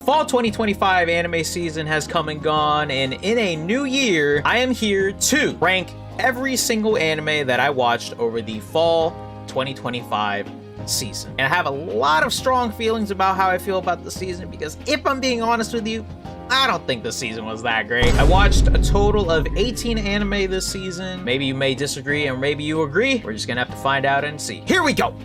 Fall 2025 anime season has come and gone, and in a new year, I am here to rank every single anime that I watched over the fall 2025 season. And I have a lot of strong feelings about how I feel about the season because if I'm being honest with you, I don't think the season was that great. I watched a total of 18 anime this season. Maybe you may disagree and maybe you agree. We're just gonna have to find out and see. Here we go.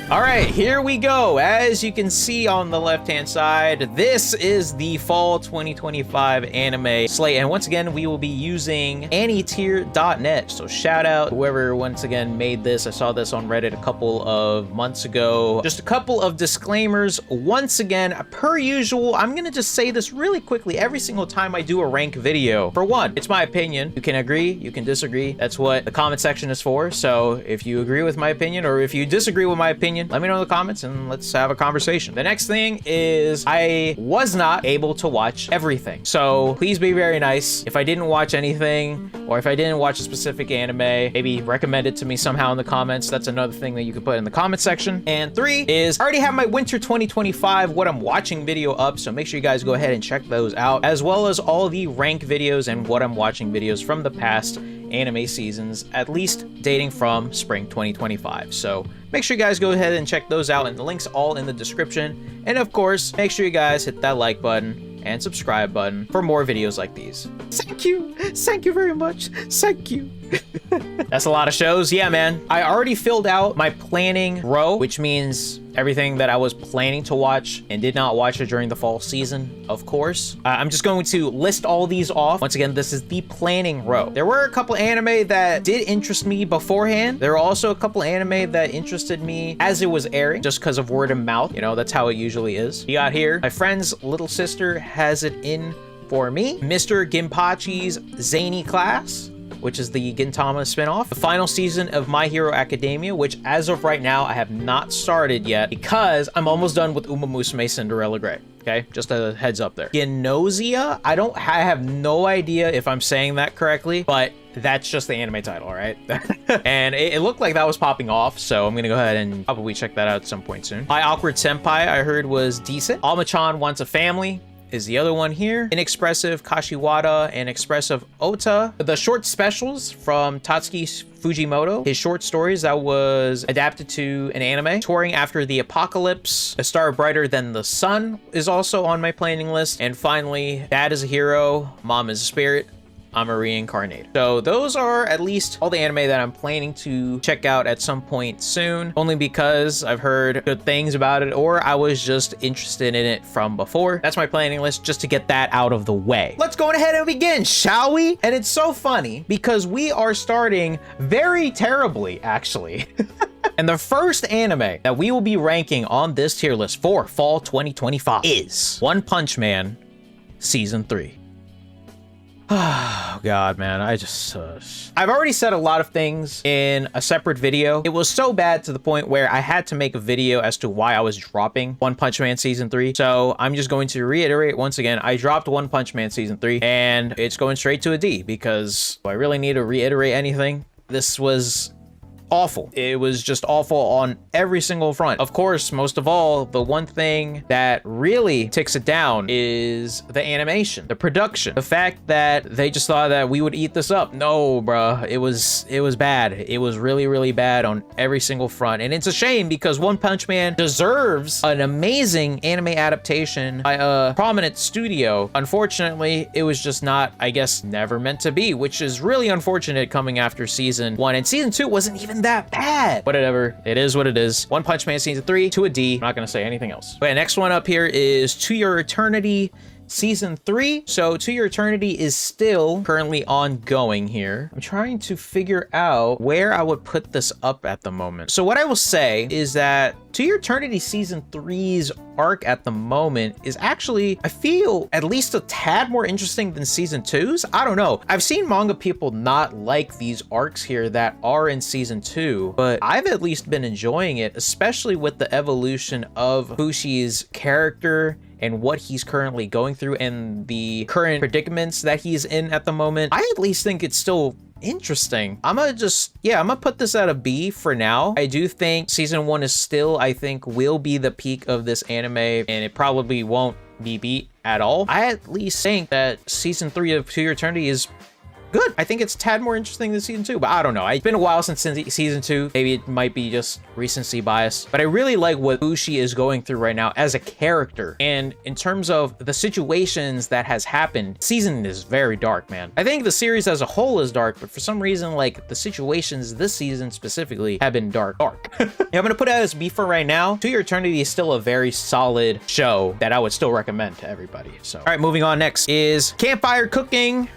All right, here we go. As you can see on the left-hand side, this is the fall 2025 anime slate. And once again, we will be using anytier.net. So shout out whoever once again made this. I saw this on Reddit a couple of months ago. Just a couple of disclaimers. Once again, per usual, I'm gonna just say this really quickly every single time I do a rank video. For one, it's my opinion. You can agree, you can disagree. That's what the comment section is for. So if you agree with my opinion or if you disagree with my opinion, let me know in the comments and let's have a conversation. The next thing is I was not able to watch everything. So please be very nice. If I didn't watch anything or if I didn't watch a specific anime, maybe recommend it to me somehow in the comments. That's another thing that you could put in the comment section. And three is I already have my winter 2025 what I'm watching video up. So make sure you guys go ahead and check those out, as well as all the rank videos and what I'm watching videos from the past anime seasons, at least dating from spring 2025. So make sure you guys go ahead and check those out, and the links all in the description. And of course, make sure you guys hit that like button and subscribe button for more videos like these. Thank you very much. Thank you. That's a lot of shows. Yeah, man. I already filled out my planning row, which means everything that I was planning to watch and did not watch it during the fall season, of course. I'm just going to list all these off. Once again, this is the planning row. There were a couple anime that did interest me beforehand. There were also a couple anime that interested me as it was airing, just because of word of mouth. You know, that's how it usually is. You got here, my friend's little sister has it in for me. Mr. Ginpachi's Zany Class, which is the Gintama spinoff. The final season of My Hero Academia, which as of right now, I have not started yet because I'm almost done with Umamusume Cinderella Grey. Okay, just a heads up there. Genosea, I have no idea if I'm saying that correctly, but that's just the anime title, all right? And it looked like that was popping off, so I'm gonna go ahead and probably check that out at some point soon. My Awkward Senpai, I heard was decent. Alma-chan Wants a Family is the other one here. Inexpressive Kashiwada and Expressive Ota. The short specials from Tatsuki Fujimoto, his short stories that was adapted to an anime. Touring After the Apocalypse, A Star Brighter Than the Sun is also on my planning list. And finally, Dad is a Hero, Mom is a Spirit, I'm a Reincarnated. So those are at least all the anime that I'm planning to check out at some point soon, only because I've heard good things about it or I was just interested in it from before. That's my planning list, just to get that out of the way. Let's go ahead and begin, shall we? And it's so funny because we are starting very terribly, actually. And the first anime that we will be ranking on this tier list for fall 2025 is One Punch Man Season 3. Oh God, man, I've already said a lot of things in a separate video. It was so bad to the point where I had to make a video as to why I was dropping One Punch Man Season 3. So I'm just going to reiterate once again, I dropped One Punch Man Season 3 and it's going straight to a D because do I really need to reiterate anything? This was awful. It was just awful on every single front. Of course, most of all, the one thing that really takes it down is the animation, the production, the fact that they just thought that we would eat this up. No, bruh, it was bad. It was really, really bad on every single front. And it's a shame because One Punch Man deserves an amazing anime adaptation by a prominent studio. Unfortunately, it was just not, I guess, never meant to be, which is really unfortunate coming after season 1. And season 2 wasn't even that bad. Whatever, it is what it is. One Punch Man Season 3 to a D. I'm not gonna say anything else. Okay, next one up here is To Your Eternity Season 3. So To Your Eternity is still currently ongoing here. I'm trying to figure out where I would put this up at the moment. So what I will say is that To Your Eternity Season 3's arc at the moment is actually, I feel, at least a tad more interesting than Season 2's. I don't know. I've seen manga people not like these arcs here that are in Season 2, but I've at least been enjoying it, especially with the evolution of Fushi's character and what he's currently going through and the current predicaments that he's in at the moment. I at least think it's still Interesting. I'm gonna put this at a B for now. I do think season 1 is still, I think, will be the peak of this anime, and it probably won't be beat at all. I at least think that season 3 of To Your Eternity is good. I think it's a tad more interesting than season 2, but I don't know. It's been a while since season 2. Maybe it might be just recency bias, but I really like what Ushi is going through right now as a character. And in terms of the situations that has happened, season is very dark, man. I think the series as a whole is dark, but for some reason, like the situations this season specifically have been dark. Yeah, I'm gonna put it as B for right now. To Your Eternity is still a very solid show that I would still recommend to everybody. So, all right, moving on. Next is Campfire Cooking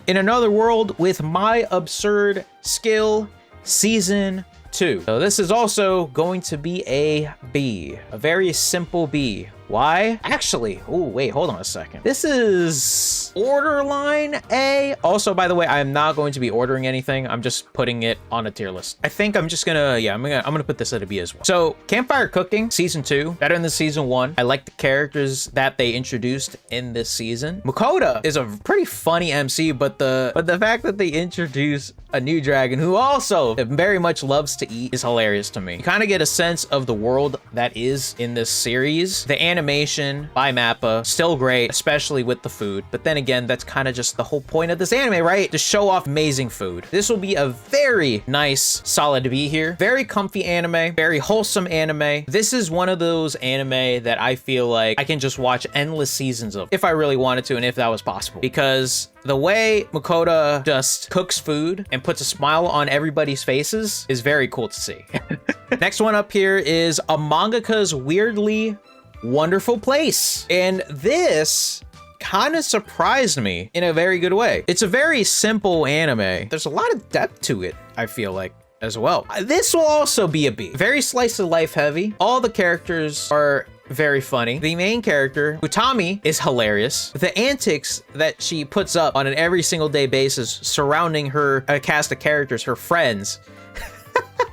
in Another World with My Absurd Skill Season 2. So this is also going to be a B, a very simple B. Why? Actually, oh wait, hold on a second. This is borderline A. Also, by the way, I am not going to be ordering anything. I'm just putting it on a tier list. I think I'm just gonna, yeah, I'm gonna put this at a B as well. So Campfire Cooking Season 2, better than Season 1. I like the characters that they introduced in this season. Makoto is a pretty funny MC, but the fact that they introduce a new dragon who also very much loves to eat is hilarious to me. You kind of get a sense of the world that is in this series. The animation by Mappa, still great, especially with the food. But then again, that's kind of just the whole point of this anime, right? To show off amazing food. This will be a very nice, solid B here. Very comfy anime, very wholesome anime. This is one of those anime that I feel like I can just watch endless seasons of if I really wanted to and if that was possible. Because the way Makoto just cooks food and puts a smile on everybody's faces is very cool to see. Next one up here is A Mangaka's Weirdly Wonderful Place. And this kind of surprised me in a very good way. It's a very simple anime. There's a lot of depth to it, I feel like, as well. This will also be a B. Very slice of life heavy. All the characters are very funny. The main character, Utami, is hilarious. The antics that she puts up on an every single day basis surrounding her cast of characters, her friends.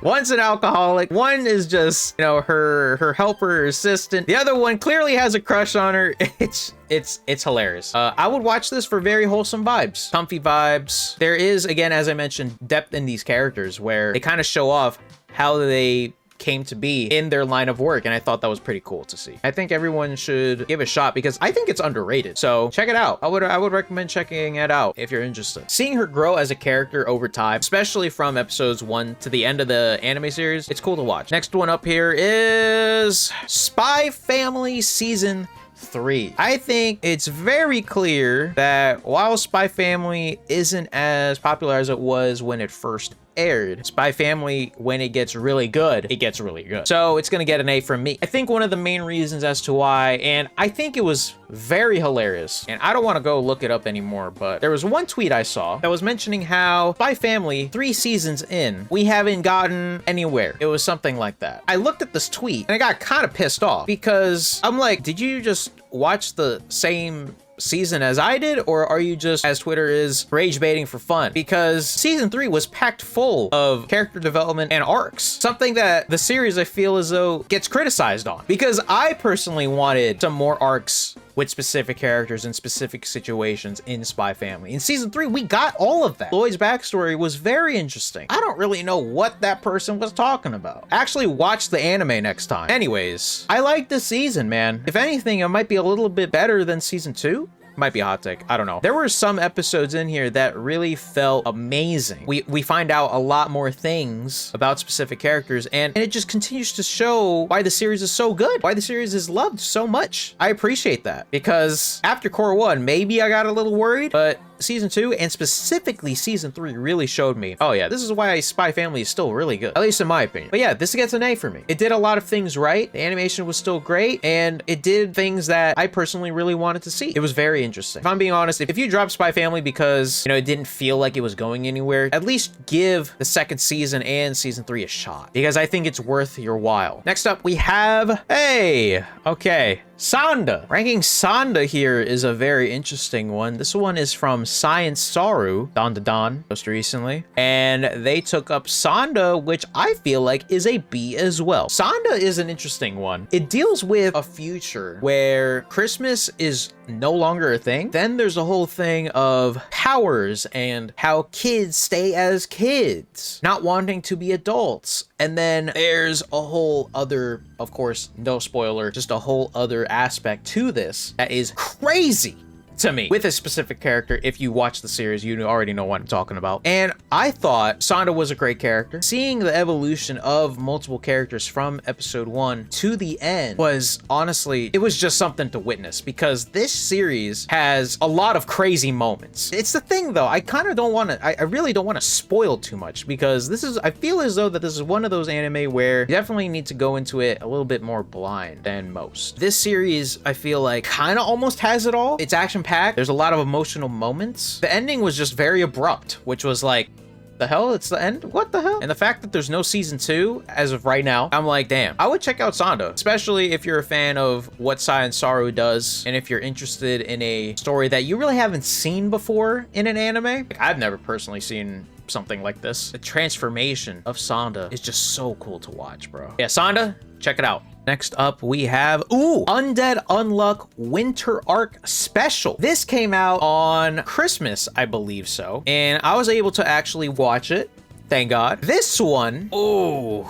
One's an alcoholic, one is just, you know, her helper, her assistant. The other one clearly has a crush on her. It's hilarious. I would watch this for very wholesome vibes, comfy vibes. There is, again, as I mentioned, depth in these characters where they kind of show off how they came to be in their line of work, and I thought that was pretty cool to see. I think everyone should give it a shot because I think it's underrated. So check it out. I would recommend checking it out if you're interested. Seeing her grow as a character over time, especially from episodes 1 to the end of the anime series, it's cool to watch. Next one up here is Spy Family Season 3. I think it's very clear that while Spy Family isn't as popular as it was when it first aired, Spy Family, when it gets really good, it gets really good. So it's gonna get an A from me. I think one of the main reasons as to why, and I think it was very hilarious, and I don't want to go look it up anymore, but there was one tweet I saw that was mentioning how Spy Family, 3 seasons in, we haven't gotten anywhere. It was something like that. I looked at this tweet and I got kind of pissed off because I'm like, did you just watch the same season as I did, or are you just, as Twitter is, rage baiting for fun? Because season 3 was packed full of character development and arcs, something that the series I feel as though gets criticized on, because I personally wanted some more arcs with specific characters in specific situations in Spy Family. In season 3, we got all of that. Lloyd's backstory was very interesting. I don't really know what that person was talking about. Actually, watch the anime next time. Anyways, I like this season, man. If anything, it might be a little bit better than season 2. Might be a hot take. I don't know. There were some episodes in here that really felt amazing. We find out a lot more things about specific characters, and it just continues to show why the series is so good, why the series is loved so much. I appreciate that, because after Cour 1, maybe I got a little worried, but season 2 and specifically season 3 really showed me, oh yeah, this is why Spy Family is still really good, at least in my opinion. But yeah, this gets an A for me. It did a lot of things right. The animation was still great, and it did things that I personally really wanted to see. It was very interesting. If I'm being honest, if you drop Spy Family because, you know, it didn't feel like it was going anywhere, at least give the second season and season 3 a shot, because I think it's worth your while. Next up, we have, hey, okay, SANDA. Ranking SANDA here is a very interesting one. This one is from Science Saru, Don most recently. And they took up SANDA, which I feel like is a B as well. SANDA is an interesting one. It deals with a future where Christmas is no longer a thing. Then there's a whole thing of powers and how kids stay as kids, not wanting to be adults. And then there's a whole other, of course, no spoiler, just a whole other aspect to this that is crazy to me with a specific character. If you watch the series, you already know what I'm talking about. And I thought SANDA was a great character. Seeing the evolution of multiple characters from episode 1 to the end was honestly, it was just something to witness, because this series has a lot of crazy moments. It's the thing though, I kind of don't want to, I really don't want to spoil too much, because this is, I feel as though that this is one of those anime where you definitely need to go into it a little bit more blind than most. This series, I feel like, kind of almost has it all. It's action packed. There's a lot of emotional moments. The ending was just very abrupt, which was like, the hell? It's the end? What the hell? And the fact that there's no season 2 as of right now, I'm like, damn. I would check out SANDA, especially if you're a fan of what Science Saru does, and if you're interested in a story that you really haven't seen before in an anime. Like, I've never personally seen something like this. The transformation of SANDA is just so cool to watch, bro. Yeah, SANDA, check it out. Next up, we have, Undead Unluck Winter Arc Special. This came out on Christmas, I believe so. And I was able to actually watch it. Thank God. This one, hold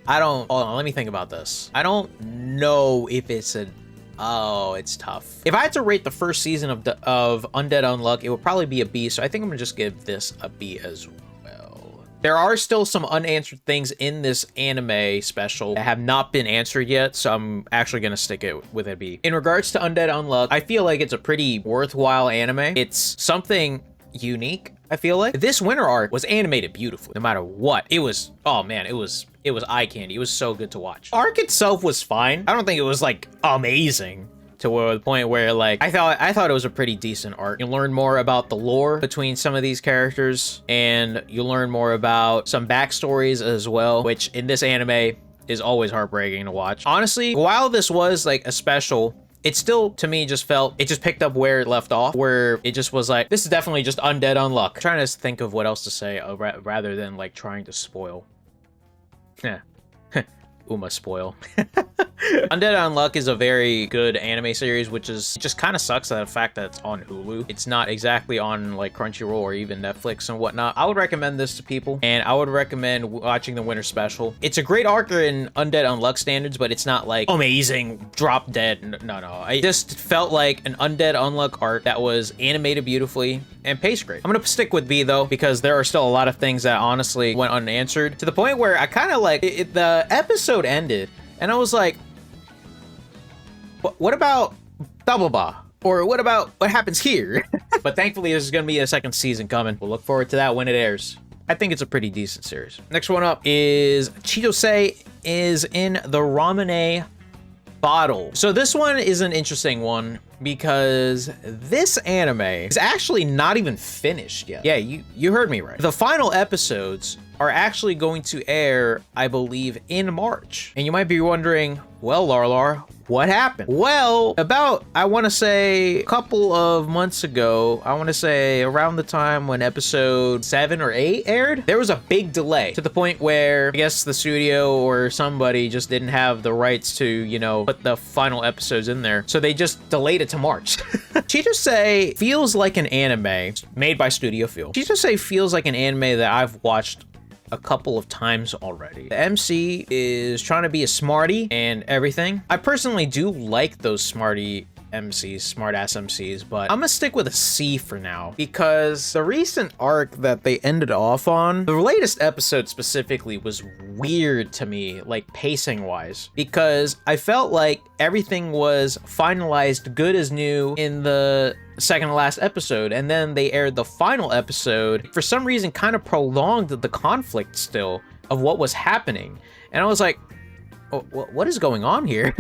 on, let me think about this. I don't know if it's it's tough. If I had to rate the first season of Undead Unluck, it would probably be a B. So I think I'm gonna just give this a B as well. There are still some unanswered things in this anime special that have not been answered yet, so I'm actually gonna stick it with a B. In regards to Undead Unluck, I feel like it's a pretty worthwhile anime. It's something unique, I feel like. This winter arc was animated beautifully, no matter what. It was, oh man, it was eye candy. It was so good to watch. Arc itself was fine. I don't think it was like amazing, to the point where like I thought it was a pretty decent arc. You learn more about the lore between some of these characters, and you learn more about some backstories as well, which in this anime is always heartbreaking to watch. Honestly, while this was like a special, it still, to me, just felt, it just picked up where it left off, where it just was like, this is definitely just Undead Unluck. I'm trying to think of what else to say rather than like trying to spoil. Yeah. Spoil. Undead Unluck is a very good anime series, which is just kind of sucks that the fact that it's on Hulu. It's not exactly on like Crunchyroll or even Netflix and whatnot. I would recommend this to people, and I would recommend watching the winter special. It's a great arc in Undead Unluck standards, but it's not like amazing, drop dead. No. I just felt like an Undead Unluck arc that was animated beautifully and paced great. I'm gonna stick with B though, because there are still a lot of things that honestly went unanswered, to the point where I kind of like the episode ended and I was like, what about blah blah blah, or what about what happens here? But thankfully there's gonna be a second season coming. We'll look forward to that when it airs. I think it's a pretty decent series. Next one up is Chitose is in the Ramune bottle. So this one is an interesting one, because this anime is actually not even finished yet. Yeah, you heard me right. The final episodes are actually going to air, I believe, in March. And you might be wondering, well, Larlar, what happened? Well, about, I want to say a couple of months ago, I want to say around the time when episode 7 or 8 aired, there was a big delay, to the point where I guess the studio or somebody just didn't have the rights to, you know, put the final episodes in there. So they just delayed it to March. Chitose feels like an anime made by Studio Feel. Chitose feels like an anime that I've watched a couple of times already. The MC is trying to be a smarty and everything. I personally do like those smarty MCs, smart ass MCs, but I'm gonna stick with a C for now, because the recent arc that they ended off on, the latest episode specifically, was weird to me, like pacing wise, because I felt like everything was finalized good as new in the second to last episode, and then they aired the final episode, for some reason kind of prolonged the conflict still of what was happening, and I was like, what is going on here?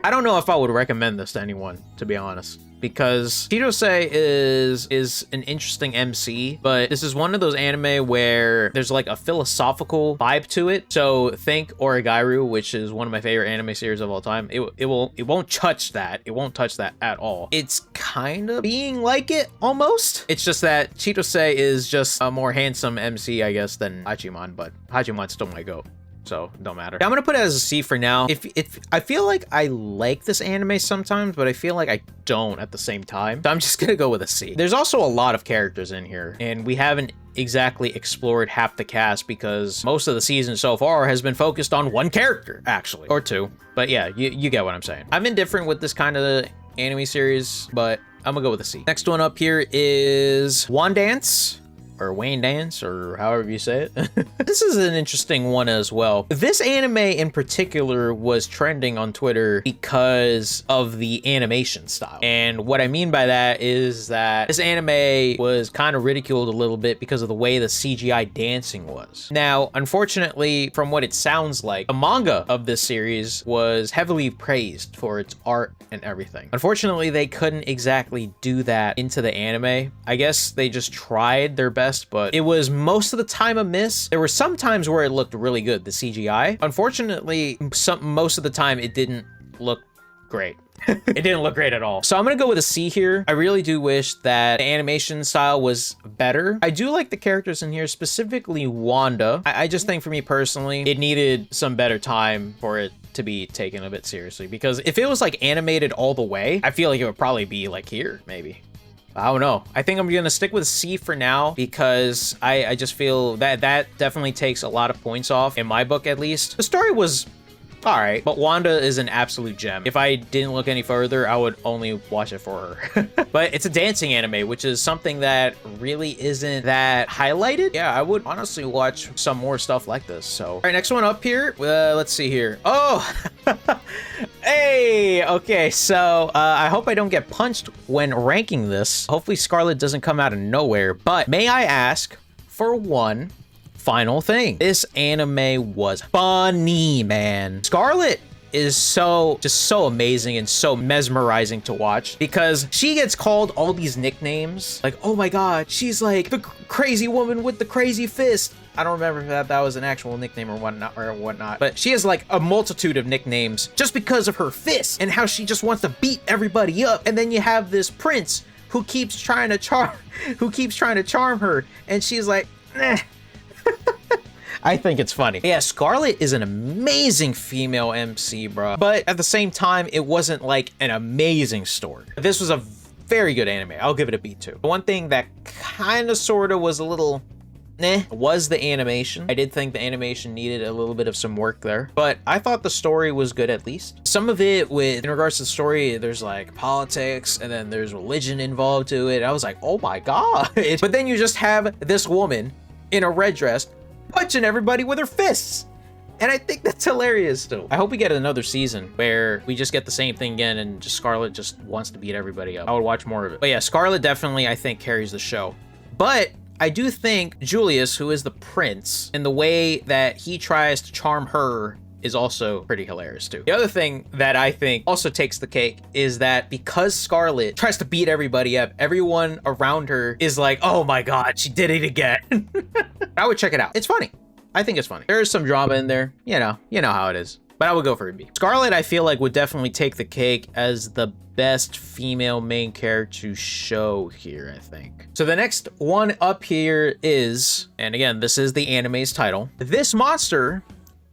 I don't know if I would recommend this to anyone, to be honest. because Chitose is an interesting MC, but this is one of those anime where there's like a philosophical vibe to it. So think Origairu, which is one of my favorite anime series of all time. It won't touch that. It won't touch that at all. It's kind of being like it almost. It's just that Chitose is just a more handsome MC, I guess, than Hachiman, but Hachiman's still my goat, so don't matter. I'm gonna put it as a C for now. If I feel like I like this anime sometimes, but I feel like I don't at the same time, so I'm just gonna go with a C. There's also a lot of characters in here, and we haven't exactly explored half the cast because most of the season so far has been focused on one character, actually, or two. But yeah, you get what I'm saying. I'm indifferent with this kind of anime series, but I'm gonna go with a C. Next one up here is WANDANCE, or WANDANCE, or however you say it. This is an interesting one as well. This anime in particular was trending on Twitter because of the animation style. And what I mean by that is that this anime was kind of ridiculed a little bit because of the way the CGI dancing was. Now, unfortunately, from what it sounds like, the manga of this series was heavily praised for its art and everything. Unfortunately, they couldn't exactly do that into the anime. I guess they just tried their best, but it was most of the time a miss. There were some times where it looked really good, the CGI. Unfortunately, most of the time it didn't look great. It didn't look great at all. So I'm gonna go with a C here. I really do wish that the animation style was better. I do like the characters in here, specifically Wanda. I just think for me personally, it needed some better time for it to be taken a bit seriously, because if it was like animated all the way, I feel like it would probably be like here, maybe. I don't know. I think I'm gonna stick with C for now because I just feel that definitely takes a lot of points off, in my book at least. The story was all right, but Wanda is an absolute gem. If I didn't look any further, I would only watch it for her. But it's a dancing anime, which is something that really isn't that highlighted. Yeah, I would honestly watch some more stuff like this. So, all right, next one up here. Let's see here. Oh, hey, okay. So I hope I don't get punched when ranking this. Hopefully Scarlet doesn't come out of nowhere, but may I ask for one final thing? This anime was funny, man. Scarlet is just so amazing and so mesmerizing to watch because she gets called all these nicknames. Like, oh my god, she's like the crazy woman with the crazy fist. I don't remember if that was an actual nickname or whatnot, but she has like a multitude of nicknames just because of her fists and how she just wants to beat everybody up. And then you have this prince who keeps trying to charm her, and she's like, eh. I think it's funny. Yeah, Scarlet is an amazing female MC, bro. But at the same time, it wasn't like an amazing story. This was a very good anime. I'll give it a B too. The one thing that kind of sort of was a little was the animation. I did think the animation needed a little bit of some work there, but I thought the story was good at least. Some of it in regards to the story, there's like politics and then there's religion involved to it. I was like, oh my god. But then you just have this woman in a red dress punching everybody with her fists. And I think that's hilarious still. I hope we get another season where we just get the same thing again and just Scarlet just wants to beat everybody up. I would watch more of it. But yeah, Scarlet definitely, I think, carries the show. But I do think Julius, who is the prince, and the way that he tries to charm her is also pretty hilarious too. The other thing that I think also takes the cake is that because Scarlet tries to beat everybody up, everyone around her is like, oh my god, she did it again. I would check it out. It's funny. I think it's funny. There's some drama in there. You know how it is. But I would go for a B. Scarlet, I feel like, would definitely take the cake as the best female main character to show here, I think. So the next one up here is, and again, this is the anime's title, This Monster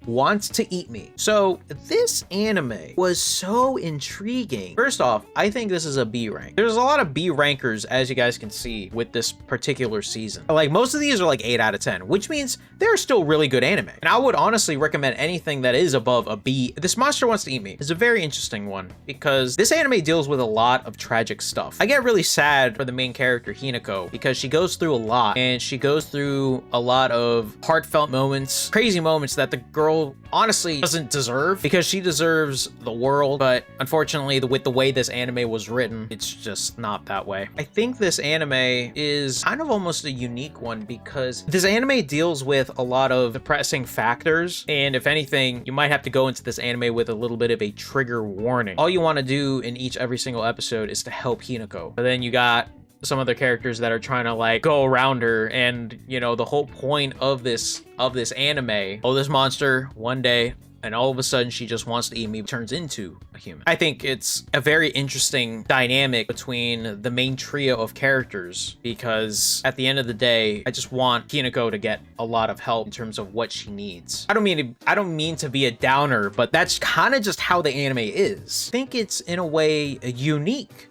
Wants to Eat Me. So this anime was so intriguing. First off, I think this is a B rank. There's a lot of B rankers, as you guys can see, with this particular season. Like, most of these are like 8 out of 10, which means they're still really good anime. And I would honestly recommend anything that is above a B. This Monster Wants to Eat Me is a very interesting one because this anime deals with a lot of tragic stuff. I get really sad for the main character, Hinako, because she goes through a lot, and she goes through a lot of heartfelt moments, crazy moments that the girl girl honestly doesn't deserve, because she deserves the world, but unfortunately with the way this anime was written, it's just not that way. I think this anime is kind of almost a unique one because this anime deals with a lot of depressing factors, and if anything, you might have to go into this anime with a little bit of a trigger warning. All you want to do in every single episode is to help Hinako, but then you got some other characters that are trying to like go around her, and you know, the whole point of this anime, oh, this monster one day, and all of a sudden she just wants to eat me, turns into a human. I think it's a very interesting dynamic between the main trio of characters, because at the end of the day, I just want Hinako to get a lot of help in terms of what she needs. I don't mean to be a downer, but that's kind of just how the anime is. I think it's in a way unique,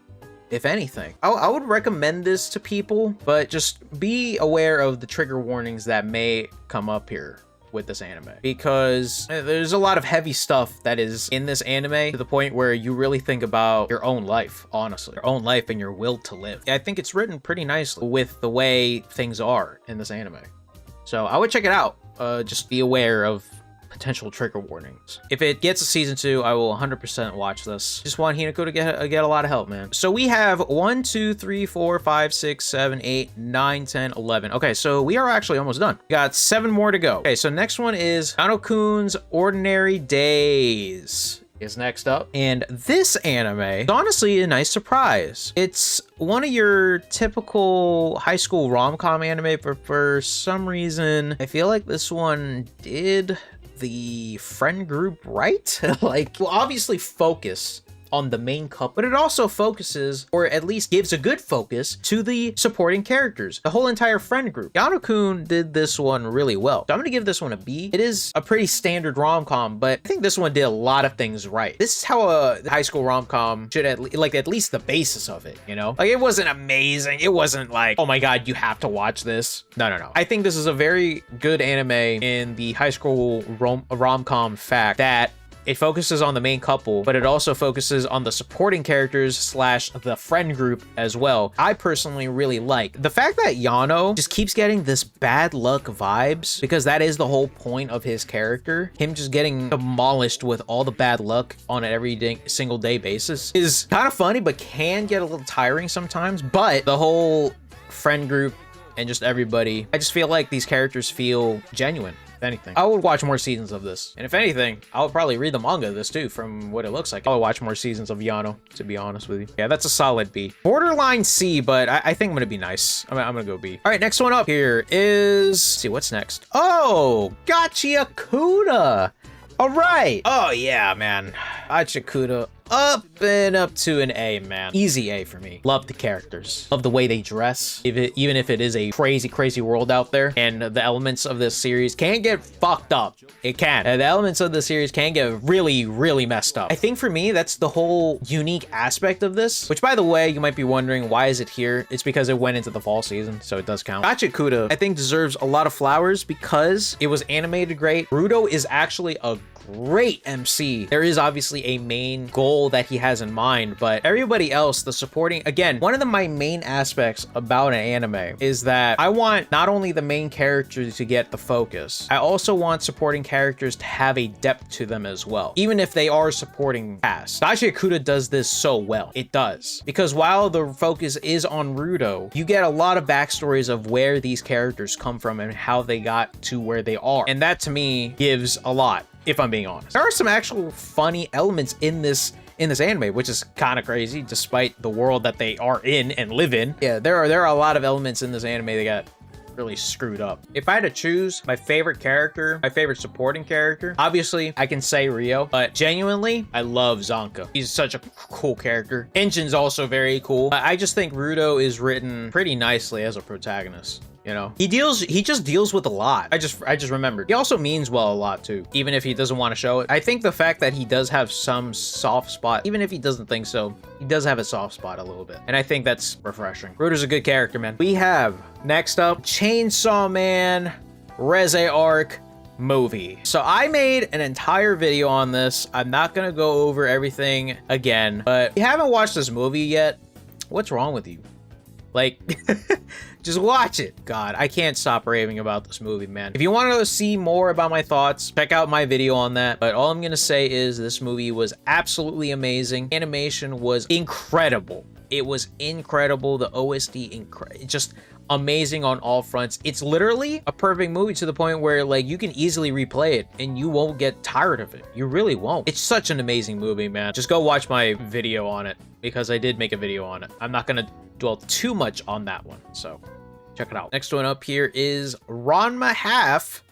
if anything. I would recommend this to people, but just be aware of the trigger warnings that may come up here with this anime, because there's a lot of heavy stuff that is in this anime to the point where you really think about your own life, honestly, your own life and your will to live. I think it's written pretty nicely with the way things are in this anime, so I would check it out. Just be aware of potential trigger warnings. If it gets a season 2, I will 100% watch this. Just want Hinako to get a lot of help, man. So we have 1, 2, 3, 4, 5, 6, 7, 8, 9, 10, 11. Okay, so we are actually almost done. We got 7 more to go. Okay, so next one is Yano-kun's Ordinary Days is next up, and this anime is honestly a nice surprise. It's one of your typical high school rom-com anime, but for some reason I feel like this one did the friend group right. Like, will obviously focus on the main couple, but it also focuses, or at least gives a good focus, to the supporting characters, the whole entire friend group. Yano-kun did this one really well, so I'm gonna give this one a B. It is a pretty standard rom-com, but I think this one did a lot of things right. This is how a high school rom-com should at least the basis of it, you know? Like, it wasn't amazing, it wasn't like, oh my god, you have to watch this. No. I think this is a very good anime in the high school rom-com fact that it focuses on the main couple, but it also focuses on the supporting characters slash the friend group as well. I personally really like the fact that Yano just keeps getting this bad luck vibes, because that is the whole point of his character. Him just getting demolished with all the bad luck on an single day basis is kind of funny, but can get a little tiring sometimes. But the whole friend group and just everybody, I just feel like these characters feel genuine. If anything, I would watch more seasons of this, and if anything, I would probably read the manga of this too, from what it looks like. I'll watch more seasons of Yano, to be honest with you. Yeah, that's a solid B. Borderline C, but I think I'm gonna be nice. I'm gonna go B. All right, next one up here is, let's see what's next. Oh, Gachiakuta. All right. Oh yeah, man. Gachiakuta. Up to an A, man. Easy A for me. Love the characters. Love the way they dress. Even if it is a crazy world out there, and the elements of this series can get fucked up. It can. And the elements of the series can get really messed up. I think for me, that's the whole unique aspect of this, which, by the way, you might be wondering, why is it here? It's because it went into the fall season, so it does count. Gachiakuta, I think, deserves a lot of flowers because it was animated great. Rudo is actually a great MC. There is obviously a main goal that he has in mind, but everybody else, the supporting, again, one of my main aspects about an anime is that I want not only the main characters to get the focus, I also want supporting characters to have a depth to them as well, even if they are supporting cast. Gachiakuta does this so well. It does, because while the focus is on Rudo, you get a lot of backstories of where these characters come from and how they got to where they are, and that to me gives a lot, if I'm being honest. There are some actual funny elements in this anime, which is kind of crazy despite the world that they are in and live in. Yeah, there are a lot of elements in this anime that got really screwed up. If I had to choose my favorite character, my favorite supporting character, obviously I can say Ryo, but genuinely I love Zanka. He's such a cool character. Enjin's also very cool. I just think Rudo is written pretty nicely as a protagonist. You know, he just deals with a lot. I just remembered. He also means well a lot too, even if he doesn't want to show it. I think the fact that he does have some soft spot, even if he doesn't think so, he does have a soft spot a little bit. And I think that's refreshing. Rudo's a good character, man. We have next up Chainsaw Man Reze arc movie. So I made an entire video on this. I'm not gonna go over everything again, but if you haven't watched this movie yet, what's wrong with you? Like, Just watch it. God, I can't stop raving about this movie, man. If you want to see more about my thoughts, check out my video on that. But all I'm gonna say is this movie was absolutely amazing. Animation was incredible. It was incredible. The OST, just amazing on all fronts. It's literally a perfect movie to the point where like you can easily replay it and you won't get tired of it. You really won't. It's such an amazing movie, man. Just go watch my video on it because I did make a video on it. I'm not gonna dwell too much on that one, so check it out. Next one up here is Ranma Half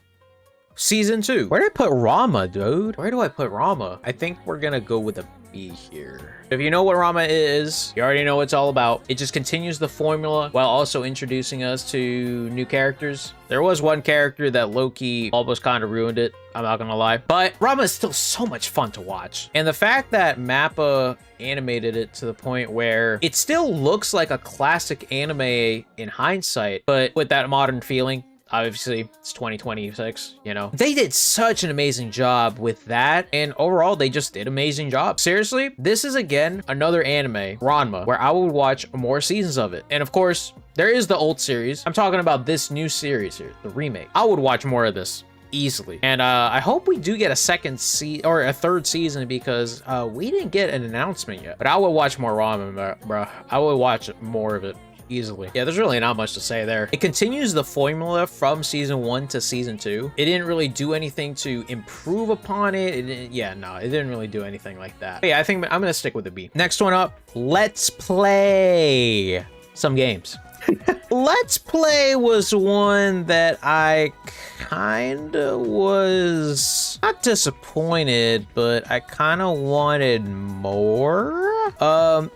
Season 2. Where did I put Ranma, dude? Where do I put Ranma? I think we're gonna go with a B here. If you know what Ranma is, you already know what it's all about. It just continues the formula while also introducing us to new characters. There was one character that low-key almost kind of ruined it, I'm not gonna lie. But Ranma is still so much fun to watch. And the fact that Mappa animated it to the point where it still looks like a classic anime in hindsight, but with that modern feeling. Obviously, it's 2026, you know. They did such an amazing job with that, and overall, they just did an amazing job. Seriously, this is, again, another anime, Ranma, where I would watch more seasons of it. And of course, there is the old series. I'm talking about this new series here, the remake. I would watch more of this easily. And I hope we do get a a third season because we didn't get an announcement yet. But I would watch more Ranma, bro. I would watch more of it. Easily. Yeah, there's really not much to say there. It continues the formula from season 1 to season 2. It didn't really do anything to improve upon it. It didn't really do anything like that. But yeah, I think I'm gonna stick with the B. Next one up, let's play some games. Let's Play was one that I kinda was not disappointed, but I kinda wanted more.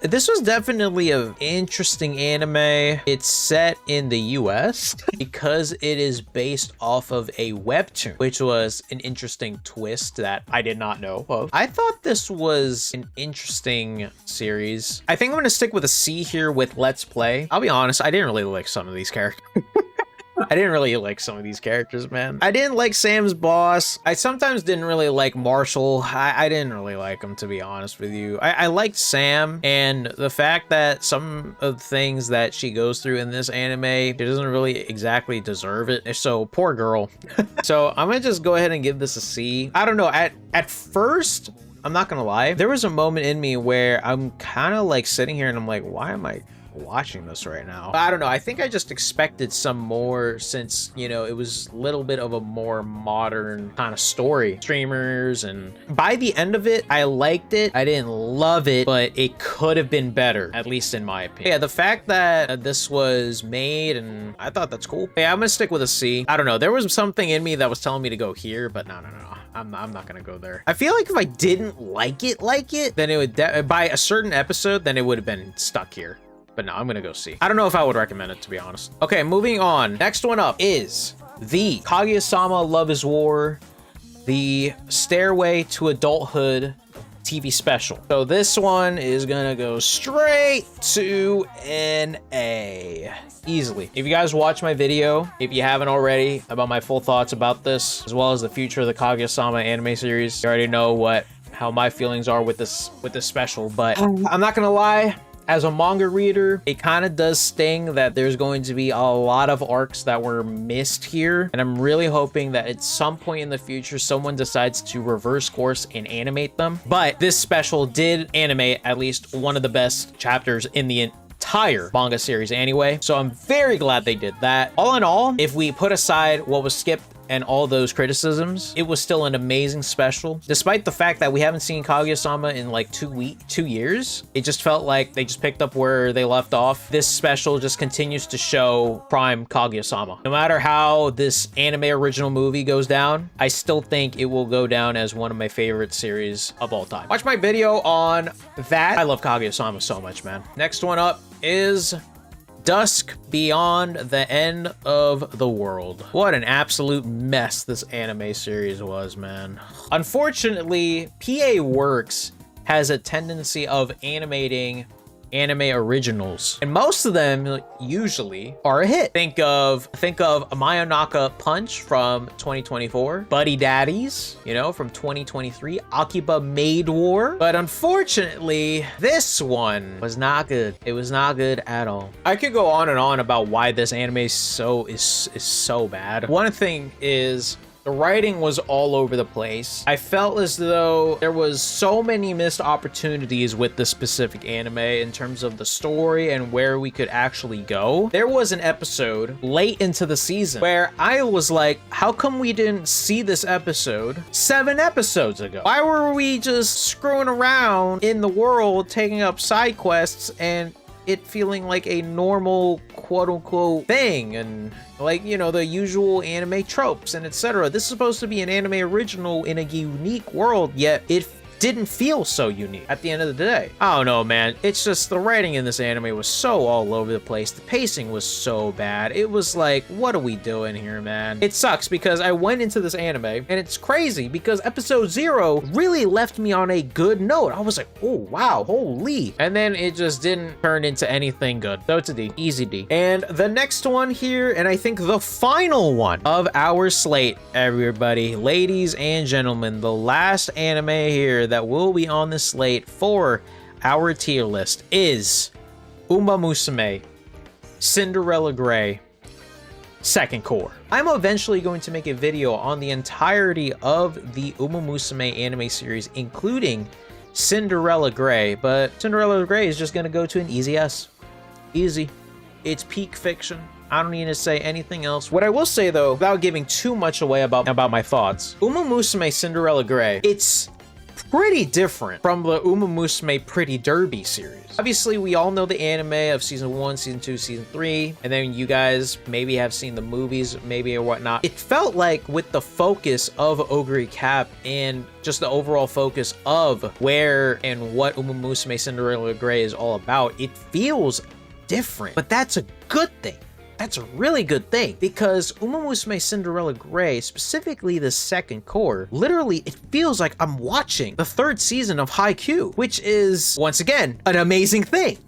This was definitely an interesting anime. It's set in the US because it is based off of a webtoon, which was an interesting twist that I did not know of. I thought this was an interesting series. I think I'm gonna stick with a C here with Let's Play. I'll be honest, I didn't really like some of these characters. I didn't really like some of these characters, man. I didn't like Sam's boss. I sometimes didn't really like Marshall. I didn't really like him, to be honest with you. I liked Sam, and the fact that some of the things that she goes through in this anime, she doesn't really exactly deserve it. So, poor girl. So, I'm gonna just go ahead and give this a C. I don't know, at first, I'm not gonna lie, there was a moment in me where I'm kind of like sitting here and I'm like, why am I watching this right now? I don't know, I think I just expected some more since, you know, it was a little bit of a more modern kind of story. Streamers, and by the end of it, I liked it. I didn't love it, but it could have been better, at least in my opinion. Yeah, the fact that this was made, and I thought that's cool. Yeah, I'm gonna stick with a C. I don't know, there was something in me that was telling me to go here, but no. I'm not gonna go there. I feel like if I didn't like it, then it would, by a certain episode, then it would have been stuck here. But no, I'm gonna go see. I don't know if I would recommend it, to be honest. Okay, moving on. Next one up is the Kaguya-sama Love is War, the Stairway to Adulthood TV special. So this one is gonna go straight to an A. Easily. If you guys watch my video, if you haven't already, about my full thoughts about this, as well as the future of the Kaguya-sama anime series, you already know how my feelings are with this special. But I'm not gonna lie, as a manga reader, it kind of does sting that there's going to be a lot of arcs that were missed here. And I'm really hoping that at some point in the future, someone decides to reverse course and animate them. But this special did animate at least one of the best chapters in the entire manga series anyway. So I'm very glad they did that. All in all, if we put aside what was skipped and all those criticisms, it was still an amazing special. Despite the fact that we haven't seen Kaguya-sama in like 2 years, it just felt like they just picked up where they left off. This special just continues to show prime Kaguya-sama. No matter how this anime original movie goes down, I still think it will go down as one of my favorite series of all time. Watch my video on that. I love Kaguya-sama so much, man. Next one up is Dusk Beyond the End of the World. What an absolute mess this anime series was, man. Unfortunately, PA Works has a tendency of animating anime originals, and most of them usually are a hit. Think of Mayonaka Punch from 2024, Buddy Daddies, you know, from 2023, Akiba Maid War. But unfortunately, this one was not good. It was not good at all. I could go on and on about why this anime is so bad. One thing is, the writing was all over the place. I felt as though there was so many missed opportunities with this specific anime in terms of the story and where we could actually go. There was an episode late into the season where I was like, how come we didn't see this episode 7 episodes ago? Why were we just screwing around in the world, taking up side quests and it feeling like a normal quote-unquote thing, and like, you know, the usual anime tropes and etc. This is supposed to be an anime original in a unique world, yet it didn't feel so unique at the end of the day. I don't know, man. It's just the writing in this anime was so all over the place. The pacing was so bad. It was like, what are we doing here, man? It sucks because I went into this anime and it's crazy because episode 0 really left me on a good note. I was like, oh wow, holy. And then it just didn't turn into anything good. So it's a D, easy D. And the next one here, and I think the final one of our slate, everybody, ladies and gentlemen, the last anime here that will be on the slate for our tier list is Umamusume, Cinderella Grey, Second Cour. I'm eventually going to make a video on the entirety of the Umamusume anime series, including Cinderella Grey, but Cinderella Grey is just going to go to an easy S. Easy. It's peak fiction. I don't need to say anything else. What I will say though, without giving too much away about my thoughts, Umamusume Cinderella Grey, it's pretty different from the Umamusume Pretty Derby series. Obviously, we all know the anime of season 1, season 2, season 3, and then you guys maybe have seen the movies, maybe or whatnot. It felt like with the focus of Ogre Cap and just the overall focus of where and what Umamusume Cinderella Grey is all about, it feels different, but that's a good thing. That's a really good thing because Umamusume Cinderella Grey, specifically the Second Cour, literally it feels like I'm watching the 3rd season of Haikyuu, which is once again an amazing thing.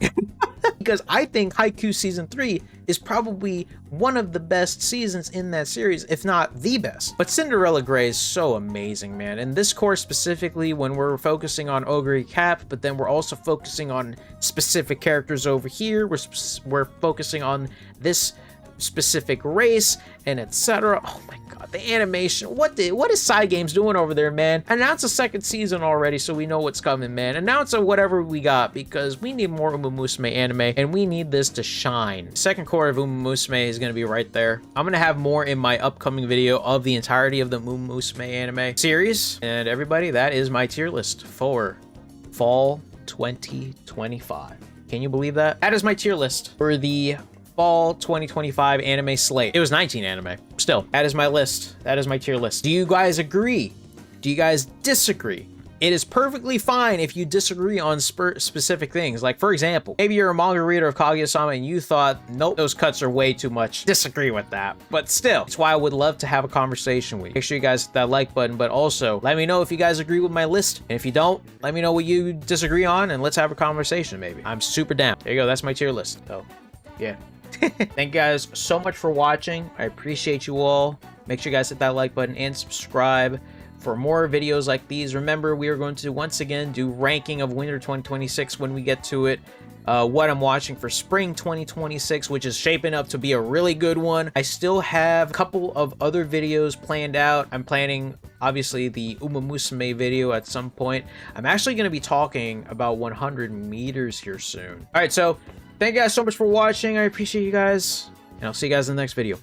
Because I think Haikyuu season 3 is probably one of the best seasons in that series, if not the best. But Cinderella Grey is so amazing, man. And this course specifically, when we're focusing on Ogre Cap, but then we're also focusing on specific characters over here, we're focusing on this specific race and etc. Oh my god, the animation, what is Side Games doing over there, man? Announce a 2nd season already so we know what's coming, man. Announce whatever we got because we need more Umamusume anime and we need this to shine. Second Cour of Umamusume is going to be right there. I'm going to have more in my upcoming video of the entirety of the Umamusume anime series. And everybody, that is my tier list for fall 2025. Can you believe that? That is my tier list for the fall 2025 anime slate. It was 19 anime. Still, that is my list. That is my tier list. Do you guys agree? Do you guys disagree? It is perfectly fine if you disagree on specific things. Like, for example, maybe you're a manga reader of Kaguya-sama and you thought, nope, those cuts are way too much. Disagree with that. But still, that's why I would love to have a conversation with you. Make sure you guys hit that like button, but also let me know if you guys agree with my list. And if you don't, let me know what you disagree on and let's have a conversation maybe. I'm super down. There you go. That's my tier list. So, yeah. Thank you guys so much for watching. I appreciate you all. Make sure you guys hit that like button and subscribe for more videos like these. Remember, we are going to once again do ranking of winter 2026 when we get to it. What I'm watching for spring 2026, which is shaping up to be a really good one. I still have a couple of other videos planned out. I'm planning, obviously, the Umamusume video at some point. I'm actually going to be talking about 100 meters here soon. All right, so thank you guys so much for watching. I appreciate you guys, and I'll see you guys in the next video.